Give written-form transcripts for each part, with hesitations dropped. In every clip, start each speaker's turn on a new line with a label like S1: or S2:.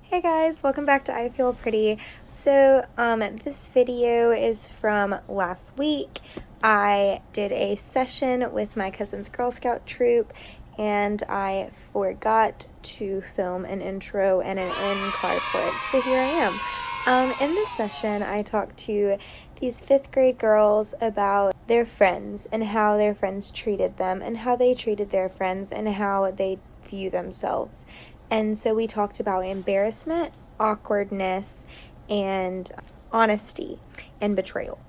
S1: Hey guys, welcome back to I Feel Pretty. So, this video is from last week. I did a session with my cousin's Girl Scout troop and I forgot to film an intro and an end card for it. So here I am. In this session, I talked to these 5th grade girls about their friends and how their friends treated them and how they treated their friends and how they view themselves. And so we talked about embarrassment, awkwardness, and honesty and betrayal.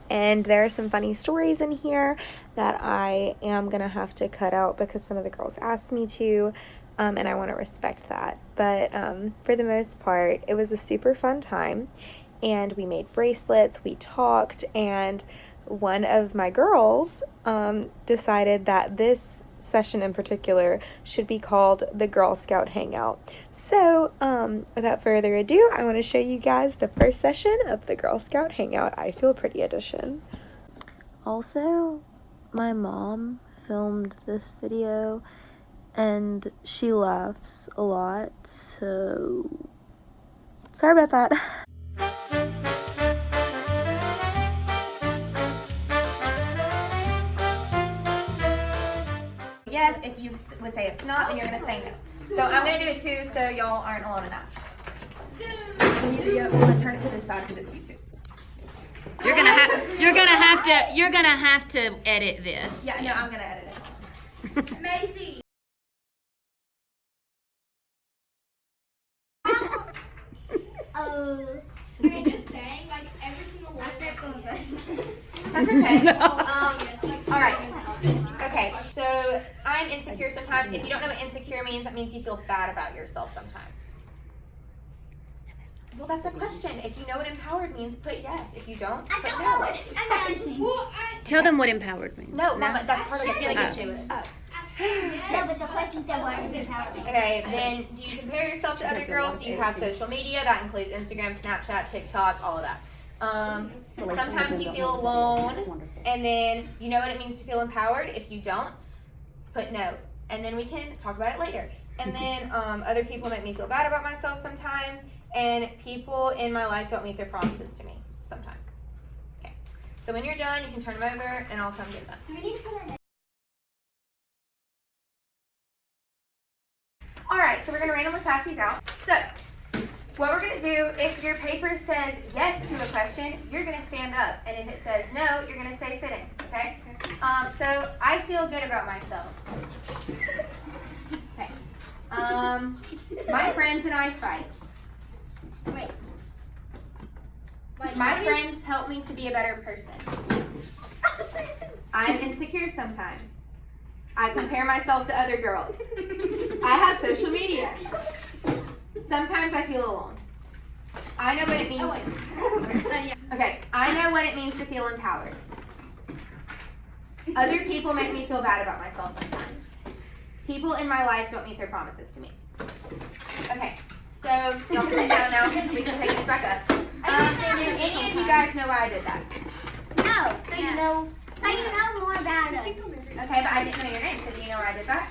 S1: And there are some funny stories in here that I am going to have to cut out because some of the girls asked me to, and I want to respect that. But for the most part, it was a super fun time, and we made bracelets, we talked, and one of my girls decided that this session in particular should be called the Girl Scout Hangout. So without further ado, I want to show you guys the first session of the Girl Scout Hangout I Feel Pretty edition. Also, my mom filmed this video and she laughs a lot, so sorry about that.
S2: Yes, if you would say it's not, then you're going to say no. So I'm going to do it too, so y'all aren't alone in that. I'm going to turn it to this side because it's YouTube.
S3: You're gonna have to edit this.
S2: Yeah, no, I'm going to edit it.
S4: Macy. Okay, just saying, like every single word.
S2: That's okay. All right. Okay, so I'm insecure sometimes. If you don't know what insecure means, that means you feel bad about yourself sometimes. Well, that's a question. If you know what empowered means, put yes. If you don't, put
S4: I don't
S2: no.
S4: know what empowered means.
S3: Tell them what empowered means.
S2: No, Mama, that's part of the feeling into it.
S4: No, but the question said what is empowered means.
S2: Okay, then do you compare yourself to other girls? Do you have social media? That includes Instagram, Snapchat, TikTok, all of that. Sometimes you feel alone, and then you know what it means to feel empowered. If you don't, put no, and then we can talk about it later. And then other people make me feel bad about myself sometimes, and people in my life don't meet their promises to me sometimes. Okay, so when you're done, you can turn them over, and I'll come get them.
S4: Do we need to put our name?
S2: All right, so we're gonna randomly pass these out. So what we're going to do, if your paper says yes to a question, you're going to stand up. And if it says no, you're going to stay sitting, okay? So I feel good about myself. Okay. My friends and I fight.
S4: Wait.
S2: My friends help me to be a better person. I'm insecure sometimes. I compare myself to other girls. I have social media. Sometimes I feel alone. I know what it means. Okay, I know what it means to feel empowered. Other people make me feel bad about myself sometimes. People in my life don't meet their promises to me. Okay, so y'all can sit down now. We can take this back up. Do any of you guys know why I did that?
S4: No.
S2: So you know.
S4: So you know more about us.
S2: Okay, but I didn't know your name, so do you know why I did that?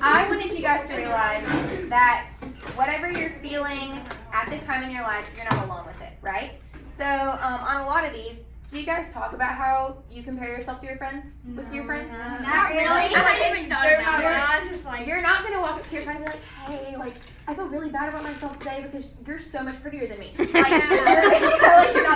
S2: I wanted you guys to realize that whatever you're feeling at this time in your life, you're not alone with it, right? So on a lot of these, do you guys talk about how you compare yourself to your friends, with your friends?
S4: Not really.
S2: You're not going to walk up to your friend and be like, hey, like, I feel really bad about myself today because you're so much prettier than me. Like, you're not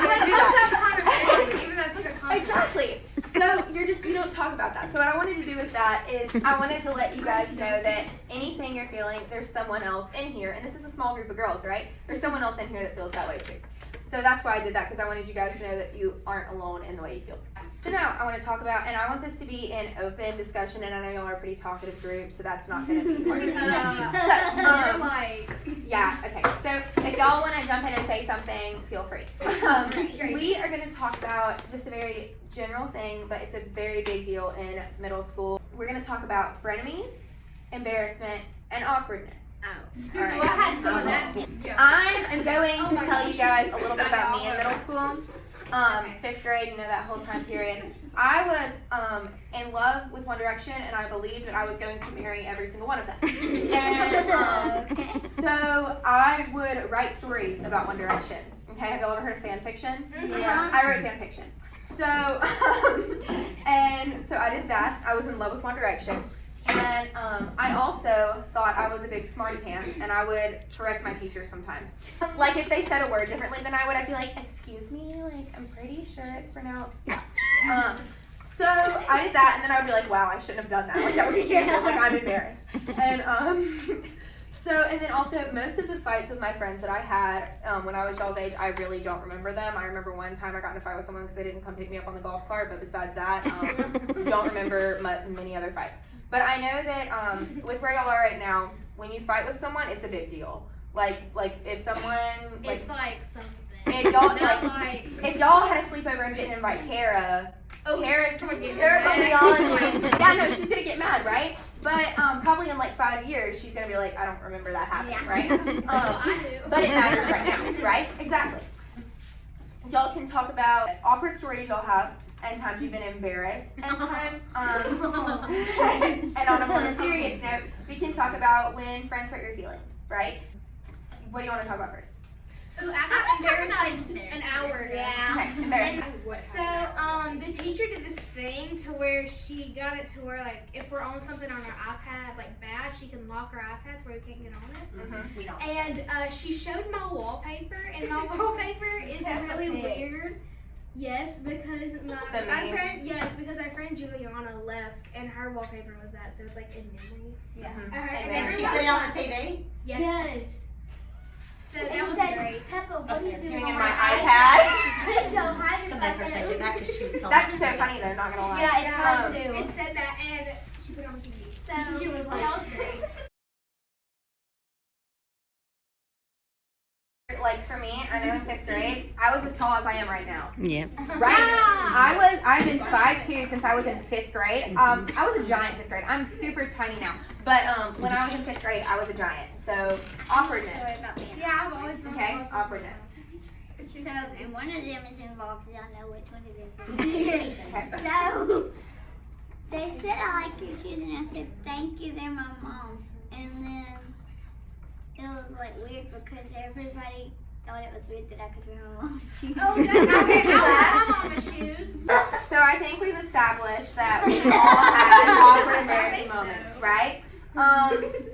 S2: going to do that.
S4: Even though it's like a compliment.
S2: Exactly. So you don't talk about that. So what I wanted to do with that is I wanted to let you guys know that anything you're feeling, there's someone else in here, and this is a small group of girls, right? There's someone else in here that feels that way too. So that's why I did that, because I wanted you guys to know that you aren't alone in the way you feel. So now I want to talk about, and I want this to be an open discussion, and I know y'all are a pretty talkative group, so that's not going to be hard. Yeah, okay. So if y'all want to jump in and say something, feel free. We are going to talk about just a very general thing, but it's a very big deal in middle school. We're going to talk about frenemies, embarrassment, and awkwardness. All right.
S4: Well, I had some of that.
S2: I am going to tell you guys a little bit about me in middle school. fifth grade, that whole time period, I was in love with One Direction, and I believed that I was going to marry every single one of them. And so I would write stories about One Direction. Okay, have y'all ever heard of fan fiction? Yeah. I wrote fan fiction. So, and so I did that. I was in love with One Direction. And I also thought I was a big smarty pants, and I would correct my teachers sometimes. Like if they said a word differently than I would, I'd be like, "Excuse me, like I'm pretty sure it's pronounced." So I did that, and then I would be like, "Wow, I shouldn't have done that. Like that was scandalous. Like I'm embarrassed." And and then also most of the fights with my friends that I had when I was y'all's age, I really don't remember them. I remember one time I got in a fight with someone because they didn't come pick me up on the golf cart, but besides that, don't remember many other fights. But I know that with where y'all are right now, when you fight with someone, it's a big deal. Like if someone
S5: it's like something.
S2: If y'all had a sleepover and didn't invite Kara, Kara's gonna be on. Yeah, no, she's gonna get mad, right? But probably in like 5 years, she's gonna be like, I don't remember that happening, right?
S5: I do.
S2: But it matters right now, right? Exactly. Y'all can talk about awkward stories y'all have. And times you've been embarrassed, and times, and on a more serious note, we can talk about when friends hurt your feelings, right? What do you want to talk about first?
S5: Ooh, I got embarrassed like an hour ago.
S2: Okay, embarrassing.
S5: So, the teacher did this thing to where she got it to where, like, if we're on something on our iPad, like, bad, she can lock our iPads where we can't get on it.
S2: We don't.
S5: And she showed my wallpaper, and my wallpaper is really weird. Yes, because my friend. Yes, because our friend Juliana left, and her wallpaper was that, so it's like in memory.
S2: Yeah.
S5: And
S2: she put it on the TV.
S5: Yes. So that was great.
S4: Peppa, what are you doing
S2: in my iPad?
S4: No,
S2: That's so funny though, not gonna lie.
S4: Yeah, it's fun too.
S5: It said that, and she put it on TV. So
S4: She was like,
S5: that was great.
S2: Like for me, I know in 5th grade, I was as tall as I am right now.
S3: Yeah.
S2: Right? I've been 5'2" since I was in 5th grade. I was a giant in 5th grade. I'm super tiny now. But when I was in 5th grade, I was a giant. So awkwardness.
S5: Yeah, I've always been
S2: Okay, awkwardness.
S4: So, and one of them is involved, I don't know which one it is. So, they said, I like your shoes, and I said, thank you, they're my mom's. And then, it was like weird because everybody thought it was weird that I could wear my mom's shoes.
S5: Oh, that's okay. I wear my mama's shoes.
S2: So I think we've established that we all had awkward, embarrassing moments, right?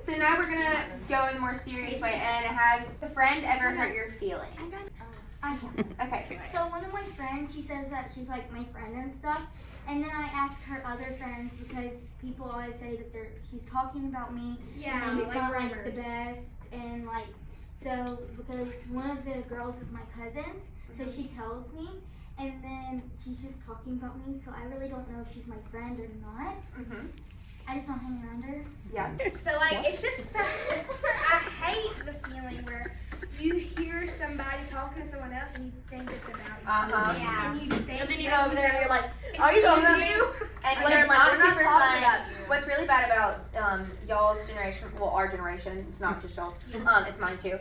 S2: So now we're gonna go in the more serious way. And has the friend ever hurt your feelings? Okay.
S6: So one of my friends, she says that she's like my friend and stuff, and then I asked her other friends because people always say that she's talking about me.
S5: Yeah,
S6: and it's
S5: like
S6: not
S5: rumors.
S6: like the best, and like so because one of the girls is my cousins, so she tells me, and then she's just talking about me. So I really don't know if she's my friend or not. I just don't hang around her.
S2: Yeah.
S5: So like it's just I hate the feeling where you hear somebody talking to someone else and you think it's about you.
S4: Yeah.
S5: And you think
S2: And then you go over there and you're like,
S5: are you
S2: talking about
S5: you?
S2: And
S5: And
S2: what's
S5: they're like,
S2: not
S5: we're not
S2: super
S5: talking
S2: fun,
S5: about you.
S2: what's really bad about y'all's generation, well, our generation, it's not just y'all, it's mine too.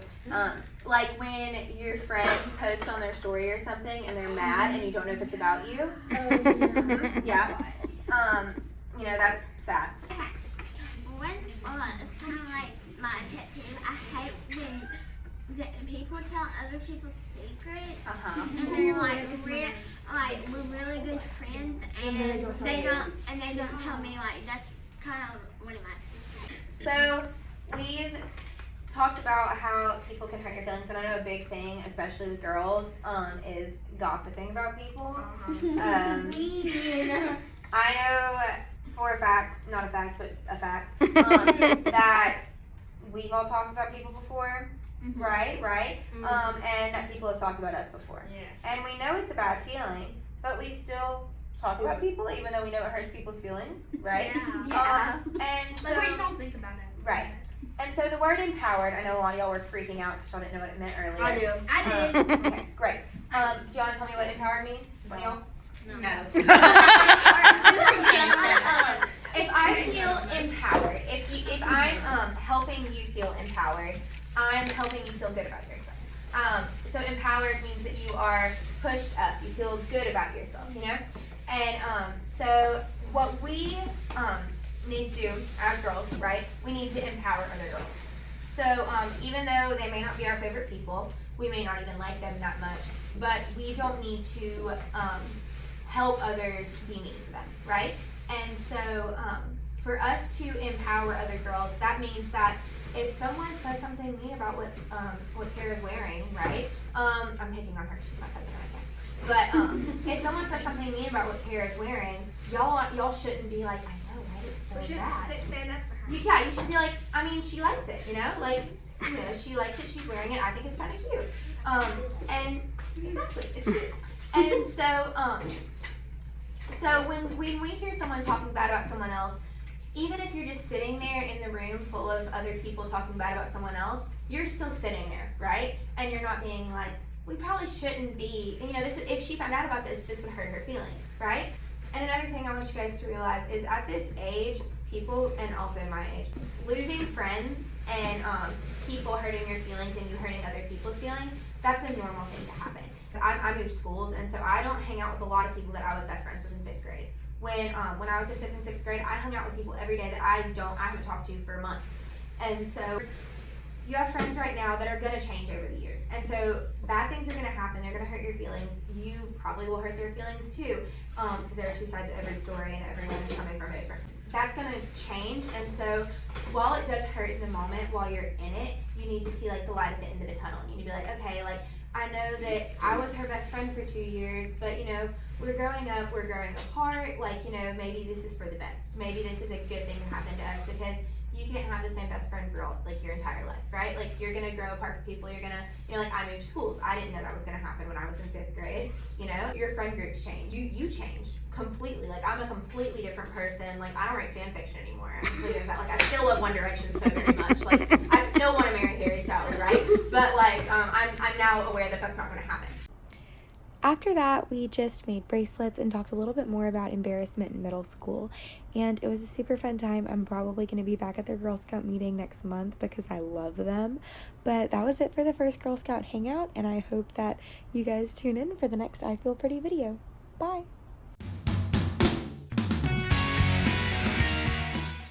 S2: Like when your friend posts on their story or something and they're mad and you don't know if it's about you. Yeah. That's sad.
S7: It's kind of like my pet peeve. I hate when people tell other people's secrets, and they're like, we're really good friends, and they don't tell me. Like that's kind of one of my.
S2: So we've talked about how people can hurt your feelings, and I know a big thing, especially with girls, is gossiping about people. I know for a fact, not a fact, but a fact, that we've all talked about people before, right? And that people have talked about us before. And we know it's a bad feeling, but we still talk about people, even though we know it hurts people's feelings, right? And so,
S5: Like we just don't think about it.
S2: right. And so the word empowered, I know a lot of y'all were freaking out because y'all didn't know what it meant earlier.
S5: I did.
S2: Okay, great. Do you want to tell me what empowered means? One of y'all?
S3: No.
S2: If I feel empowered, if I'm helping you feel empowered, I'm helping you feel good about yourself. So empowered means that you are pushed up. You feel good about yourself, you know? And so what we need to do as girls, right? We need to empower other girls. So even though they may not be our favorite people, we may not even like them that much, but we don't need to help others be mean to them, right? And so for us to empower other girls, that means that if someone says something mean about what Kara's wearing, right? I'm picking on her, she's my cousin, I can't. But if someone says something mean about what Kara's wearing, y'all shouldn't be like, I know, right? It's so bad.
S5: Stand up for her.
S2: Yeah, you should be like, I mean, she likes it, you know? Like, you know, she likes it, she's wearing it, I think it's kind of cute. And exactly, it's cute. And so when we hear someone talking bad about someone else, even if you're just sitting there in the room full of other people talking bad about someone else, you're still sitting there, right? And you're not being like, we probably shouldn't be, you know, if she found out about this would hurt her feelings, right? And another thing I want you guys to realize is at this age, people, and also my age, losing friends and people hurting your feelings and you hurting other people's feelings, that's a normal thing to happen. I moved schools, and so I don't hang out with a lot of people that I was best friends with in 5th grade. When I was in 5th and 6th grade, I hung out with people every day that I haven't talked to for months. And so you have friends right now that are gonna change over the years. And so bad things are gonna happen, they're gonna hurt your feelings. You probably will hurt their feelings too, because there are two sides of every story and everyone is coming from it. That's gonna change, and so while it does hurt in the moment, while you're in it, you need to see like the light at the end of the tunnel. You need to be like, okay, like I know that I was her best friend for 2 years, but you know, we're growing up, we're growing apart, like, you know, maybe this is for the best. Maybe this is a good thing to happen to us, because you can't have the same best friend for like your entire life, right? Like you're gonna grow apart from people, you're gonna, you know, like I moved schools. I didn't know that was gonna happen when I was in 5th grade, you know? Your friend groups change, you change completely. Like I'm a completely different person. Like I don't write fan fiction anymore. Like I still love One Direction so very much. Like I still want to marry Harry Styles, right? But like I'm now aware that that's not gonna happen.
S1: After that, we just made bracelets and talked a little bit more about embarrassment in middle school. And it was a super fun time. I'm probably going to be back at their Girl Scout meeting next month because I love them. But that was it for the first Girl Scout Hangout, and I hope that you guys tune in for the next I Feel Pretty video. Bye!